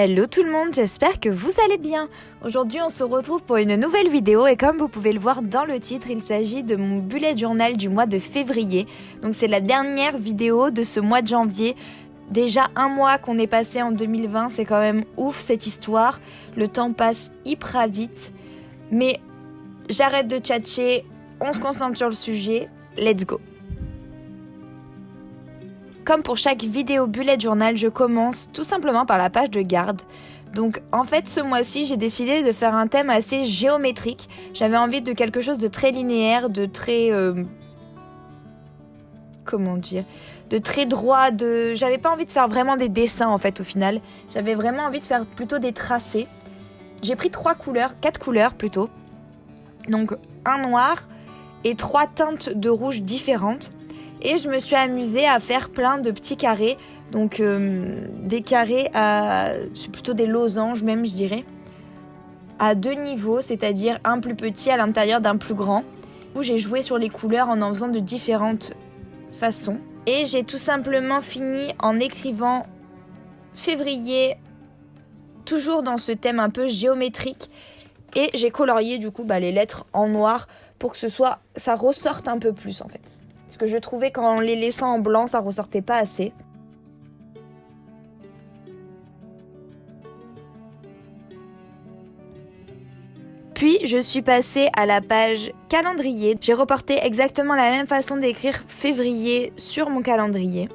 Hello tout le monde, j'espère que vous allez bien. Aujourd'hui on se retrouve pour une nouvelle vidéo et comme vous pouvez le voir dans le titre, il s'agit de mon bullet journal du mois de février. Donc c'est la dernière vidéo de ce mois de janvier. Déjà un mois qu'on est passé en 2020, c'est quand même ouf cette histoire. Le temps passe hyper vite. Mais j'arrête de tchatcher, on se concentre sur le sujet, let's go. Comme pour chaque vidéo bullet journal, je commence tout simplement par la page de garde. Donc en fait ce mois-ci j'ai décidé de faire un thème assez géométrique. J'avais envie de quelque chose de très linéaire, de très... de très droit, j'avais pas envie de faire vraiment des dessins en fait au final. J'avais vraiment envie de faire plutôt des tracés. J'ai pris 4 couleurs plutôt. Donc un noir et 3 teintes de rouge différentes. Et je me suis amusée à faire plein de petits carrés. Donc des carrés c'est plutôt des losanges même je dirais. À 2 niveaux, c'est-à-dire un plus petit à l'intérieur d'un plus grand. Où j'ai joué sur les couleurs en faisant de différentes façons. Et j'ai tout simplement fini en écrivant février, toujours dans ce thème un peu géométrique. Et j'ai colorié du coup les lettres en noir pour que ça ressorte un peu plus en fait. Parce que je trouvais qu'en les laissant en blanc, ça ressortait pas assez. Puis je suis passée à la page calendrier. J'ai reporté exactement la même façon d'écrire février sur mon calendrier.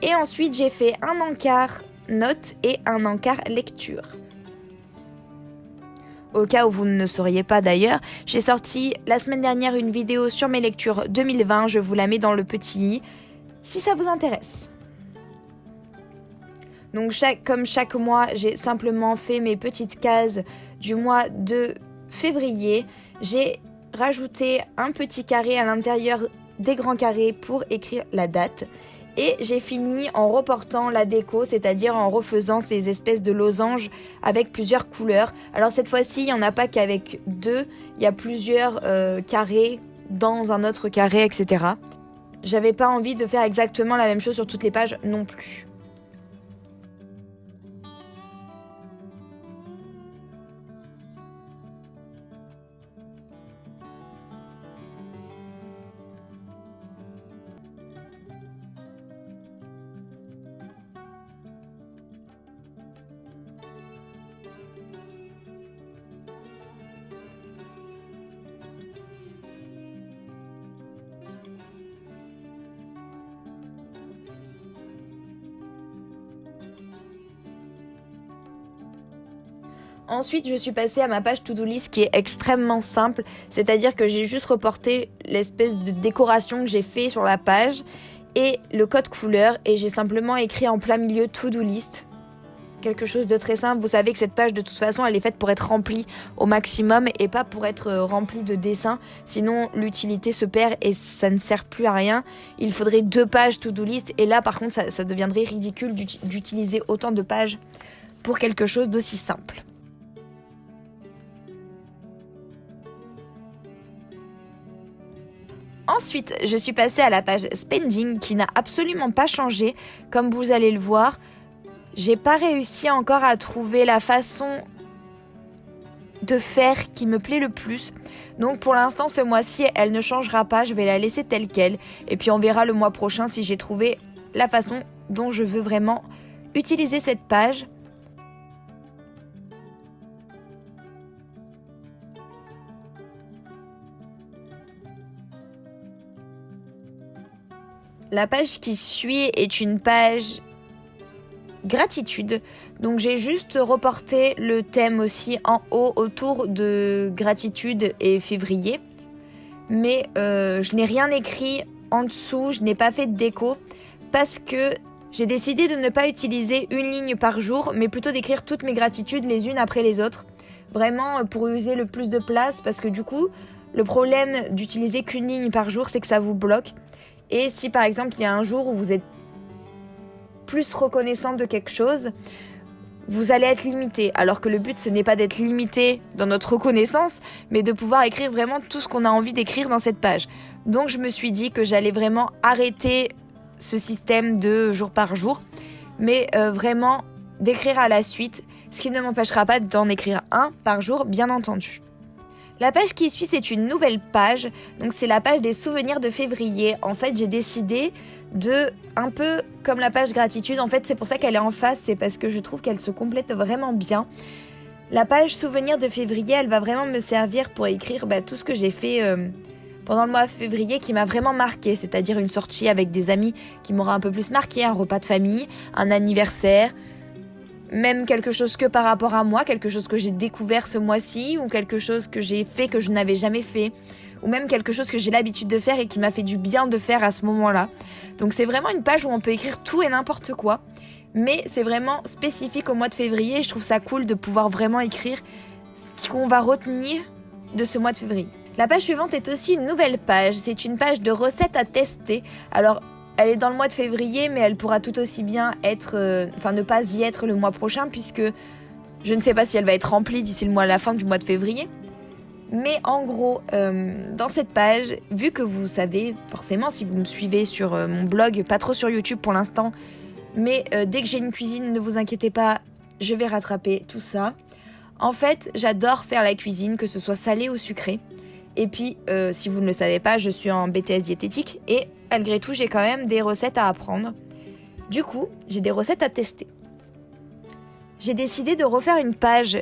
Et ensuite j'ai fait un encart notes et un encart lecture. Au cas où vous ne sauriez pas d'ailleurs, j'ai sorti la semaine dernière une vidéo sur mes lectures 2020, je vous la mets dans le petit i, si ça vous intéresse. Donc comme chaque mois, j'ai simplement fait mes petites cases du mois de février. J'ai rajouté un petit carré à l'intérieur des grands carrés pour écrire la date. Et j'ai fini en reportant la déco, c'est-à-dire en refaisant ces espèces de losanges avec plusieurs couleurs. Alors cette fois-ci, il n'y en a pas qu'avec 2, il y a plusieurs carrés dans un autre carré, etc. J'avais pas envie de faire exactement la même chose sur toutes les pages non plus. Ensuite, je suis passée à ma page to-do list qui est extrêmement simple, c'est-à-dire que j'ai juste reporté l'espèce de décoration que j'ai fait sur la page et le code couleur et j'ai simplement écrit en plein milieu to-do list. Quelque chose de très simple, vous savez que cette page de toute façon elle est faite pour être remplie au maximum et pas pour être remplie de dessins, sinon l'utilité se perd et ça ne sert plus à rien. Il faudrait 2 pages to-do list et là par contre ça deviendrait ridicule d'utiliser autant de pages pour quelque chose d'aussi simple. Ensuite, je suis passée à la page spending qui n'a absolument pas changé. Comme vous allez le voir, j'ai pas réussi encore à trouver la façon de faire qui me plaît le plus. Donc pour l'instant, ce mois-ci, elle ne changera pas. Je vais la laisser telle qu'elle. Et puis on verra le mois prochain si j'ai trouvé la façon dont je veux vraiment utiliser cette page. La page qui suit est une page gratitude. Donc j'ai juste reporté le thème aussi en haut autour de gratitude et février. Mais je n'ai rien écrit en dessous, je n'ai pas fait de déco parce que j'ai décidé de ne pas utiliser une ligne par jour, mais plutôt d'écrire toutes mes gratitudes les unes après les autres. Vraiment pour user le plus de place parce que du coup, le problème d'utiliser qu'une ligne par jour, c'est que ça vous bloque. Et si par exemple il y a un jour où vous êtes plus reconnaissant de quelque chose, vous allez être limité. Alors que le but ce n'est pas d'être limité dans notre reconnaissance, mais de pouvoir écrire vraiment tout ce qu'on a envie d'écrire dans cette page. Donc je me suis dit que j'allais vraiment arrêter ce système de jour par jour, mais vraiment d'écrire à la suite, ce qui ne m'empêchera pas d'en écrire un par jour, bien entendu. La page qui suit, c'est une nouvelle page, donc c'est la page des souvenirs de février. En fait, j'ai décidé de, un peu comme la page gratitude, en fait c'est pour ça qu'elle est en face, c'est parce que je trouve qu'elle se complète vraiment bien. La page souvenirs de février, elle va vraiment me servir pour écrire tout ce que j'ai fait pendant le mois de février qui m'a vraiment marqué, c'est-à-dire une sortie avec des amis qui m'aura un peu plus marqué, un repas de famille, un anniversaire, même quelque chose que par rapport à moi, quelque chose que j'ai découvert ce mois-ci ou quelque chose que j'ai fait que je n'avais jamais fait ou même quelque chose que j'ai l'habitude de faire et qui m'a fait du bien de faire à ce moment-là. Donc c'est vraiment une page où on peut écrire tout et n'importe quoi, mais c'est vraiment spécifique au mois de février et je trouve ça cool de pouvoir vraiment écrire ce qu'on va retenir de ce mois de février. La page suivante est aussi une nouvelle page, c'est une page de recettes à tester. Alors elle est dans le mois de février, mais elle pourra tout aussi bien être, ne pas y être le mois prochain, puisque je ne sais pas si elle va être remplie d'ici la fin du mois de février. Mais en gros, dans cette page, vu que vous savez, forcément, si vous me suivez sur mon blog, pas trop sur YouTube pour l'instant, mais dès que j'ai une cuisine, ne vous inquiétez pas, je vais rattraper tout ça. En fait, j'adore faire la cuisine, que ce soit salé ou sucré. Et puis, si vous ne le savez pas, je suis en BTS diététique et malgré tout, j'ai quand même des recettes à apprendre. Du coup, j'ai des recettes à tester. J'ai décidé de faire une page,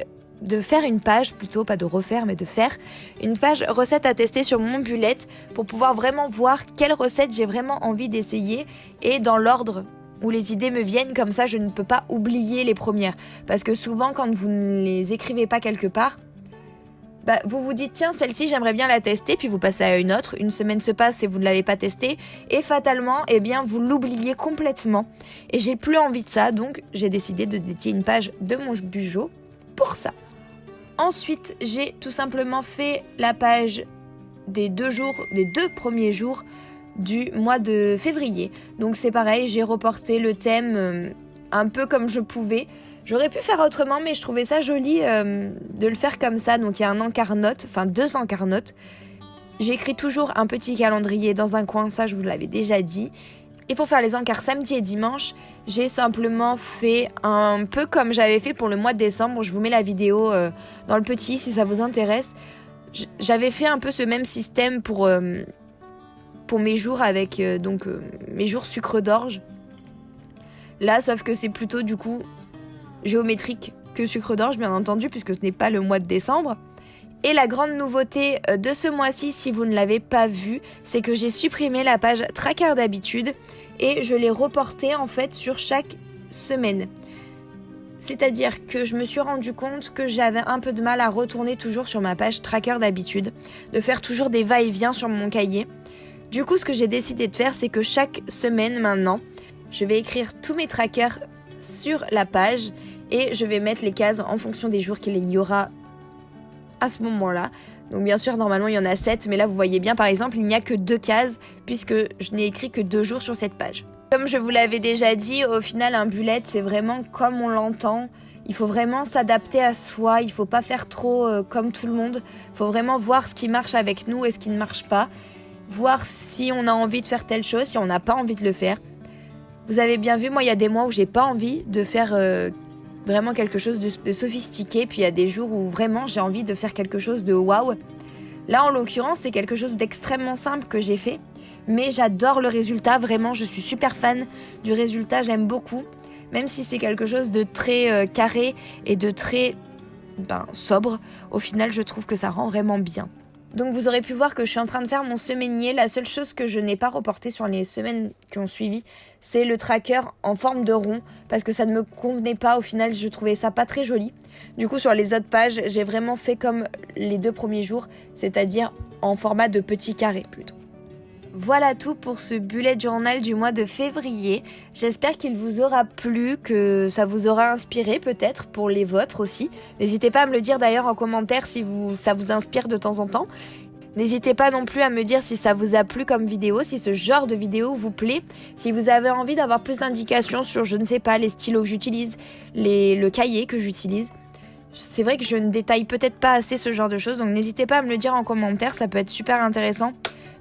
pas de refaire, mais de faire une page recettes à tester sur mon bullet pour pouvoir vraiment voir quelles recettes j'ai vraiment envie d'essayer et dans l'ordre où les idées me viennent, comme ça je ne peux pas oublier les premières. Parce que souvent, quand vous ne les écrivez pas quelque part, vous vous dites tiens celle-ci j'aimerais bien la tester, puis vous passez à une autre, une semaine se passe et vous ne l'avez pas testée et fatalement vous l'oubliez complètement et j'ai plus envie de ça, donc j'ai décidé de dédier une page de mon bujo pour ça. Ensuite j'ai tout simplement fait la page des 2 premiers jours du mois de février, donc c'est pareil, j'ai reporté le thème un peu comme je pouvais. J'aurais pu faire autrement, mais je trouvais ça joli de le faire comme ça. Donc il y a un encart-notes, 2 encart-notes. J'écris toujours un petit calendrier dans un coin, ça je vous l'avais déjà dit. Et pour faire les encarts samedi et dimanche, j'ai simplement fait un peu comme j'avais fait pour le mois de décembre. Je vous mets la vidéo dans le petit si ça vous intéresse. J'avais fait un peu ce même système pour mes jours avec mes jours sucre d'orge. Là, sauf que c'est plutôt du coup géométrique que sucre d'orge, bien entendu, puisque ce n'est pas le mois de décembre. Et la grande nouveauté de ce mois-ci, si vous ne l'avez pas vu, c'est que j'ai supprimé la page tracker d'habitude et je l'ai reportée en fait sur chaque semaine. C'est-à-dire que je me suis rendu compte que j'avais un peu de mal à retourner toujours sur ma page tracker d'habitude, de faire toujours des va-et-vient sur mon cahier. Du coup, ce que j'ai décidé de faire, c'est que chaque semaine maintenant, je vais écrire tous mes trackers sur la page et je vais mettre les cases en fonction des jours qu'il y aura à ce moment-là. Donc bien sûr, normalement, il y en a 7, mais là, vous voyez bien, par exemple, il n'y a que 2 cases puisque je n'ai écrit que 2 jours sur cette page. Comme je vous l'avais déjà dit, au final, un bullet, c'est vraiment comme on l'entend. Il faut vraiment s'adapter à soi, il ne faut pas faire trop comme tout le monde. Il faut vraiment voir ce qui marche avec nous et ce qui ne marche pas. Voir si on a envie de faire telle chose, si on n'a pas envie de le faire. Vous avez bien vu, moi, il y a des mois où j'ai pas envie de faire vraiment quelque chose de sophistiqué. Puis il y a des jours où vraiment j'ai envie de faire quelque chose de waouh. Là, en l'occurrence, c'est quelque chose d'extrêmement simple que j'ai fait. Mais j'adore le résultat, vraiment, je suis super fan du résultat, j'aime beaucoup. Même si c'est quelque chose de très carré et de très sobre, au final, je trouve que ça rend vraiment bien. Donc vous aurez pu voir que je suis en train de faire mon semainier. La seule chose que je n'ai pas reporté sur les semaines qui ont suivi, c'est le tracker en forme de rond, parce que ça ne me convenait pas. Au final, je trouvais ça pas très joli. Du coup, sur les autres pages, j'ai vraiment fait comme les 2 premiers jours, c'est-à-dire en format de petit carré plutôt. Voilà tout pour ce bullet journal du mois de février. J'espère qu'il vous aura plu, que ça vous aura inspiré peut-être pour les vôtres aussi. N'hésitez pas à me le dire d'ailleurs en commentaire si ça vous inspire de temps en temps. N'hésitez pas non plus à me dire si ça vous a plu comme vidéo, si ce genre de vidéo vous plaît, si vous avez envie d'avoir plus d'indications sur, je ne sais pas, les stylos que j'utilise, le cahier que j'utilise. C'est vrai que je ne détaille peut-être pas assez ce genre de choses, donc n'hésitez pas à me le dire en commentaire, ça peut être super intéressant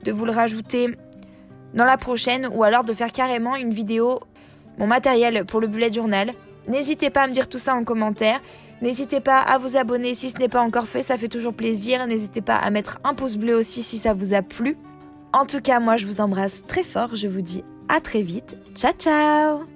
de vous le rajouter dans la prochaine ou alors de faire carrément une vidéo, mon matériel pour le bullet journal. N'hésitez pas à me dire tout ça en commentaire. N'hésitez pas à vous abonner si ce n'est pas encore fait, ça fait toujours plaisir. N'hésitez pas à mettre un pouce bleu aussi si ça vous a plu. En tout cas, moi je vous embrasse très fort, je vous dis à très vite. Ciao ciao!